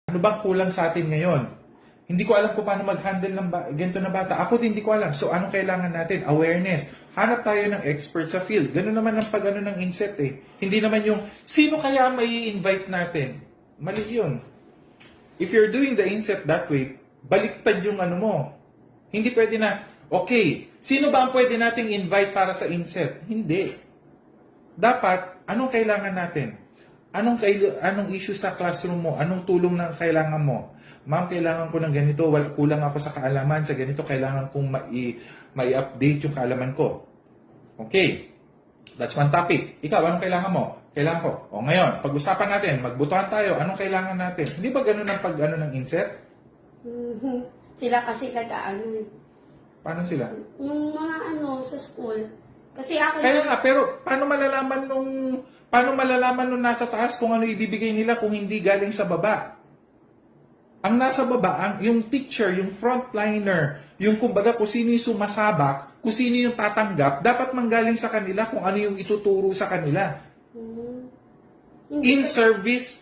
Ano bang kulang sa atin ngayon? Hindi ko alam kung paano mag-handle ng ganito na bata. Ako din hindi ko alam. So, anong kailangan natin? Awareness. Hanap tayo ng expert sa field. Ganun naman ang pag-ano ng inset eh. Hindi naman yung, sino kaya may invite natin? Mali yun. If you're doing the inset that way, baliktad yung ano mo. Hindi pwede na, okay, sino ba ang pwede nating invite para sa inset? Hindi. Dapat, anong kailangan natin? Anong issue sa classroom mo? Anong tulong na kailangan mo? Ma'am, kailangan ko ng ganito. Kulang ako sa kaalaman. Sa ganito, kailangan kong mai-update yung kaalaman ko. Okay. That's one topic. Ikaw, anong kailangan mo? Kailangan ko. O ngayon, pag-usapan natin, magbutuhan tayo. Anong kailangan natin? Hindi ba ganun ang pag-ano ng insert? Sila kasi nag-ano eh. Paano sila? Yung mga ano sa school. Kasi ako Kaya nga, pero paano malalaman nung nasa taas kung ano ibibigay nila kung hindi galing sa baba? Ang nasa baba, yung teacher, yung frontliner, yung kumbaga kung sino yung sumasabak, kung sino yung tatanggap, dapat manggaling sa kanila kung ano yung ituturo sa kanila. Hindi In service